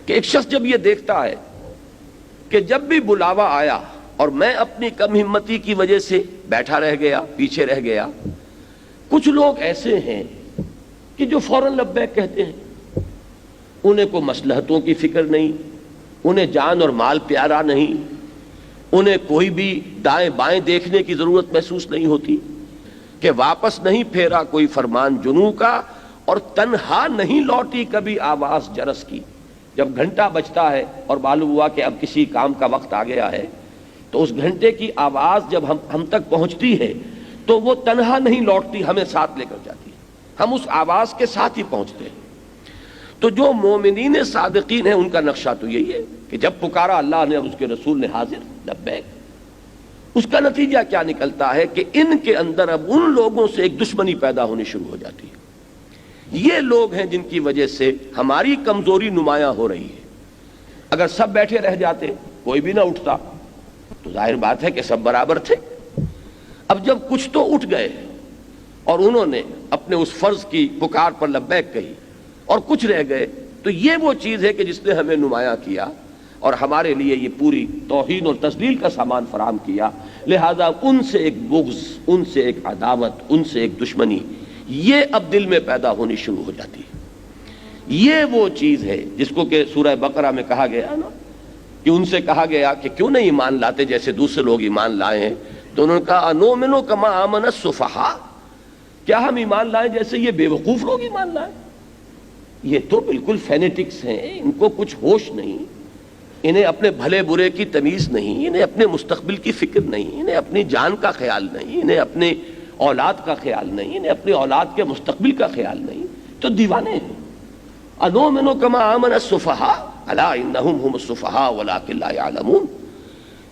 کہ ایک شخص جب یہ دیکھتا ہے کہ جب بھی بلاوا آیا اور میں اپنی کم ہمتی کی وجہ سے بیٹھا رہ گیا، پیچھے رہ گیا، کچھ لوگ ایسے ہیں کہ جو فوراً لبیک کہتے ہیں، انہیں کوئی مصلحتوں کی فکر نہیں، انہیں جان اور مال پیارا نہیں، انہیں کوئی بھی دائیں بائیں دیکھنے کی ضرورت محسوس نہیں ہوتی، کہ واپس نہیں پھیرا کوئی فرمان جنوں کا، اور تنہا نہیں لوٹی کبھی آواز جرس کی۔ جب گھنٹہ بجتا ہے اور معلوم ہوا کہ اب کسی کام کا وقت آ گیا ہے، تو اس گھنٹے کی آواز جب ہم تک پہنچتی ہے تو وہ تنہا نہیں لوٹتی، ہمیں ساتھ لے کر جاتی ہے، ہم اس آواز کے ساتھ ہی پہنچتے ہیں۔ تو جو مومنین صادقین ہیں ان کا نقشہ تو یہی ہے کہ جب پکارا اللہ نے اور اس کے رسول نے حاضر لبیک۔ اس کا نتیجہ کیا نکلتا ہے کہ ان کے اندر اب ان لوگوں سے ایک دشمنی پیدا ہونی شروع ہو جاتی ہے۔ یہ لوگ ہیں جن کی وجہ سے ہماری کمزوری نمایاں ہو رہی ہے۔ اگر سب بیٹھے رہ جاتے، کوئی بھی نہ اٹھتا، تو ظاہر بات ہے کہ سب برابر تھے۔ اب جب کچھ تو اٹھ گئے اور انہوں نے اپنے اس فرض کی پکار پر لبیک کہی، اور کچھ رہ گئے، تو یہ وہ چیز ہے کہ جس نے ہمیں نمایاں کیا اور ہمارے لیے یہ پوری توہین اور تذلیل کا سامان فراہم کیا۔ لہذا ان سے ایک بغض، ان سے ایک عداوت، ان سے ایک دشمنی، یہ اب دل میں پیدا ہونی شروع ہو جاتی ہے۔ یہ وہ چیز ہے جس کو کہ سورہ بقرہ میں کہا گیا نا، کہ ان سے کہا گیا کہ کیوں نہیں ایمان لاتے جیسے دوسرے لوگ ایمان لائے ہیں، تو انہوں نے کہا انؤمن کما آمن السفہاء، کیا ہم ایمان لائیں جیسے یہ بے وقوف لوگ ایمان لائیں؟ یہ تو بالکل فینیٹکس ہیں، ان کو کچھ ہوش نہیں، انہیں اپنے بھلے برے کی تمیز نہیں، انہیں اپنے مستقبل کی فکر نہیں، انہیں اپنی جان کا خیال نہیں، انہیں اپنے اولاد کا خیال نہیں، انہیں اپنی اولاد کے مستقبل کا خیال نہیں، تو دیوانے ہیں۔ انؤمن کما آمن السفہاء الا انہم هم السفہاء ولکن لا یعلمون۔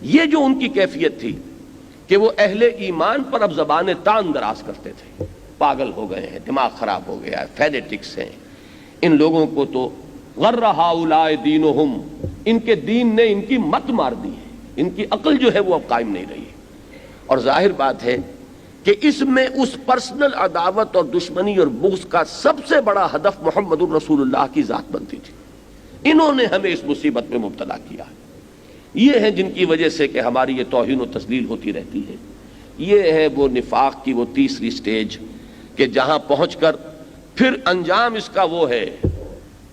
یہ جو ان کی کیفیت تھی کہ وہ اہل ایمان پر اب زبان تان دراز کرتے تھے، پاگل ہو گئے ہیں، دماغ خراب ہو گیا ہے، فینیٹکس ہیں، ان لوگوں کو تو غر ہؤلاء دینہم، ان کے دین نے ان کی مت مار دی ہے، ان کی عقل جو ہے وہ اب قائم نہیں رہی ہے۔ اور ظاہر بات ہے کہ اس میں اس پرسنل عداوت اور دشمنی اور بغض کا سب سے بڑا ہدف محمد الرسول اللہ کی ذات بنتی تھی۔ انہوں نے ہمیں اس مصیبت میں مبتلا کیا ہے۔ یہ ہے جن کی وجہ سے کہ ہماری یہ توہین و تذلیل ہوتی رہتی ہے۔ یہ ہے وہ نفاق کی وہ تیسری سٹیج کہ جہاں پہنچ کر پھر انجام اس کا وہ ہے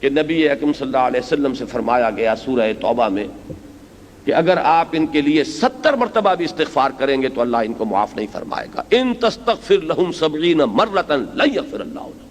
کہ نبی اکرم صلی اللہ علیہ وسلم سے فرمایا گیا سورہ توبہ میں کہ اگر آپ ان کے لیے 70 مرتبہ بھی استغفار کریں گے تو اللہ ان کو معاف نہیں فرمائے گا۔ ان تستغفر لہم 70 مرۃ لن یغفر اللہ لہم۔